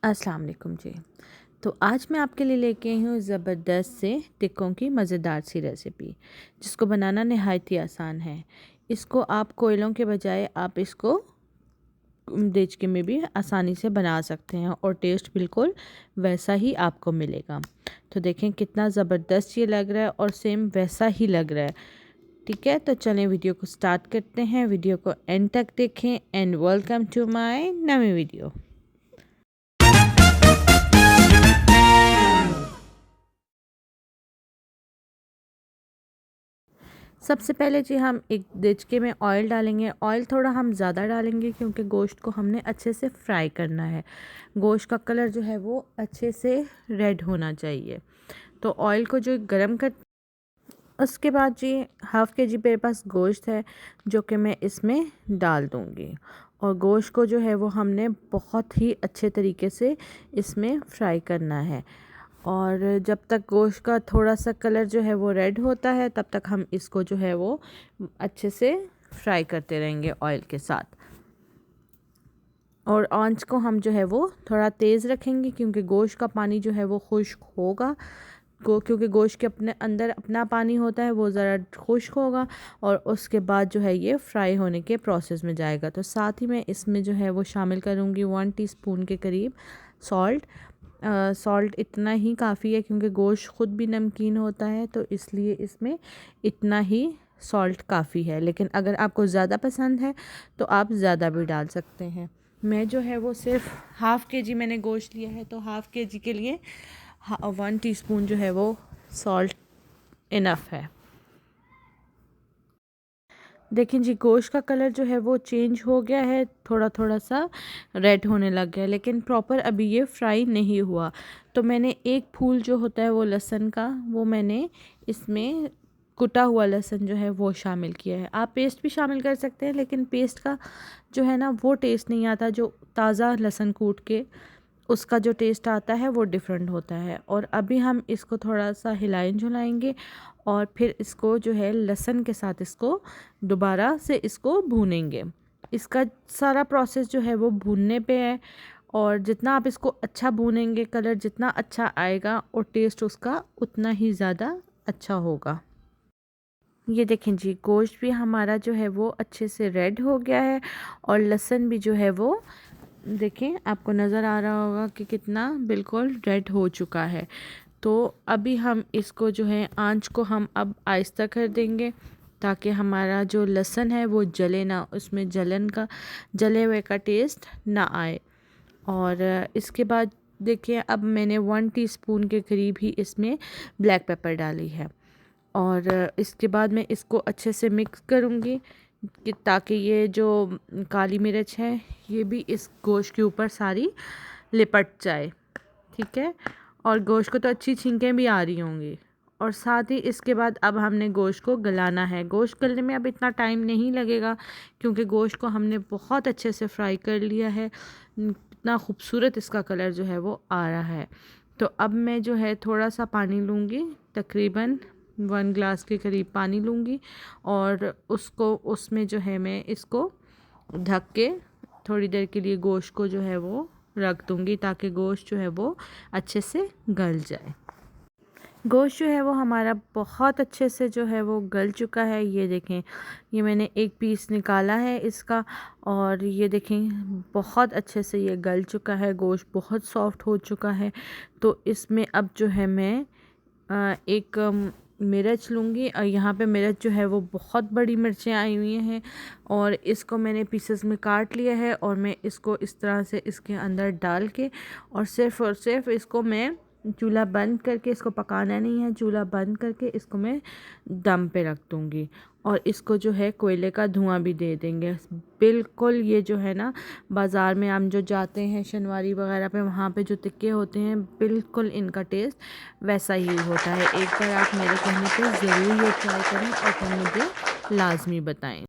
अस्सलाम वालेकुम जी। तो आज मैं आपके लिए लेके आई हूँ ज़बरदस्त से टिक्कों की मज़ेदार सी रेसिपी, जिसको बनाना नहायत ही आसान है। इसको आप कोयलों के बजाय आप इसको देचके में भी आसानी से बना सकते हैं और टेस्ट बिल्कुल वैसा ही आपको मिलेगा। तो देखें कितना ज़बरदस्त ये लग रहा है और सेम वैसा ही लग रहा है। ठीक है, तो चलें वीडियो को स्टार्ट करते हैं। वीडियो को एंड तक देखें एंड वेलकम टू माय नई वीडियो। सबसे पहले जी हम एक देचके में ऑयल डालेंगे। ऑयल थोड़ा हम ज़्यादा डालेंगे क्योंकि गोश्त को हमने अच्छे से फ्राई करना है। गोश्त का कलर जो है वो अच्छे से रेड होना चाहिए। तो ऑयल को जो गरम कर, उसके बाद जी हाफ़ के जी मेरे पास गोश्त है जो कि मैं इसमें डाल दूँगी। और गोश्त को जो है वो हमने बहुत ही अच्छे तरीके से इसमें फ्राई करना है। और जब तक गोश्त का थोड़ा सा कलर जो है वो रेड होता है तब तक हम इसको जो है वो अच्छे से फ्राई करते रहेंगे ऑयल के साथ। और आंच को हम जो है वो थोड़ा तेज़ रखेंगे क्योंकि गोश्त का पानी जो है वो खुश्क होगा। क्योंकि गोश्त के अपने अंदर अपना पानी होता है, वो ज़रा खुश्क होगा और उसके बाद जो है ये फ्राई होने के प्रोसेस में जाएगा। तो साथ ही मैं इसमें जो है वो शामिल करूँगी 1 टीस्पून के करीब सॉल्ट। सॉल्ट इतना ही काफ़ी है क्योंकि गोश्त ख़ुद भी नमकीन होता है, तो इसलिए इसमें इतना ही सॉल्ट काफ़ी है। लेकिन अगर आपको ज़्यादा पसंद है तो आप ज़्यादा भी डाल सकते हैं। मैं जो है वो सिर्फ हाफ़ के जी मैंने गोश्त लिया है, तो हाफ़ के जी के लिए 1 टीस्पून जो है वो सॉल्ट इनफ है। देखिए जी गोश्त का कलर जो है वो चेंज हो गया है, थोड़ा थोड़ा सा रेड होने लग गया है, लेकिन प्रॉपर अभी ये फ्राई नहीं हुआ। तो मैंने एक फूल जो होता है वो लहसुन का, वो मैंने इसमें कुटा हुआ लहसुन जो है वो शामिल किया है। आप पेस्ट भी शामिल कर सकते हैं, लेकिन पेस्ट का जो है ना वो टेस्ट नहीं आता जो ताज़ा लहसुन कूट के उसका जो टेस्ट आता है वो डिफरेंट होता है। और अभी हम इसको थोड़ा सा हिलाएं झुलाएंगे और फिर इसको जो है लहसुन के साथ इसको दोबारा से इसको भूनेंगे। इसका सारा प्रोसेस जो है वो भूनने पे है, और जितना आप इसको अच्छा भूनेंगे कलर जितना अच्छा आएगा और टेस्ट उसका उतना ही ज़्यादा अच्छा होगा। ये देखें जी गोश्त भी हमारा जो है वो अच्छे से रेड हो गया है और लहसुन भी जो है वो देखें आपको नज़र आ रहा होगा कि कितना बिल्कुल रेड हो चुका है। तो अभी हम इसको जो है आंच को हम अब आहिस्ता कर देंगे ताकि हमारा जो लहसुन है वो जले ना, उसमें जले हुए का टेस्ट ना आए। और इसके बाद देखिए अब मैंने 1 टीस्पून के करीब ही इसमें ब्लैक पेपर डाली है। और इसके बाद मैं इसको अच्छे से मिक्स करूँगी कि ताकि ये जो काली मिर्च है ये भी इस गोश्त के ऊपर सारी लिपट जाए। ठीक है, और गोश्त को तो अच्छी छींकें भी आ रही होंगी। और साथ ही इसके बाद अब हमने गोश्त को गलाना है। गोश्त गलने में अब इतना टाइम नहीं लगेगा क्योंकि गोश्त को हमने बहुत अच्छे से फ्राई कर लिया है। इतना खूबसूरत इसका कलर जो है वो आ रहा है। तो अब मैं जो है थोड़ा सा पानी लूँगी, तकरीबन 1 ग्लास के करीब पानी लूँगी और उसको उसमें जो है मैं इसको ढक के थोड़ी देर के लिए गोश्त को जो है वो रख दूँगी ताकि गोश्त जो है वो अच्छे से गल जाए। गोश्त जो है वो हमारा बहुत अच्छे से जो है वो गल चुका है। ये देखें, ये मैंने एक पीस निकाला है इसका और ये देखें बहुत अच्छे से ये गल चुका है। गोश्त बहुत सॉफ्ट हो चुका है। तो इसमें अब जो है मैं एक मिर्च लूँगी और यहाँ पे मिर्च जो है वो बहुत बड़ी मिर्चें आई हुई हैं और इसको मैंने पीसेस में काट लिया है और मैं इसको इस तरह से इसके अंदर डाल के और सिर्फ इसको मैं चूल्हा बंद करके, इसको पकाना नहीं है, चूल्हा बंद करके इसको मैं दम पे रख दूँगी और इसको जो है कोयले का धुआं भी दे देंगे। बिल्कुल ये जो है ना बाज़ार में हम जो जाते हैं शनवारी वगैरह पे, वहाँ पे जो टिक्के होते हैं बिल्कुल इनका टेस्ट वैसा ही होता है। एक बार आप मेरे कहने पे ज़रूर ये ट्राई करें और फिर मुझे लाज़मी बताएं।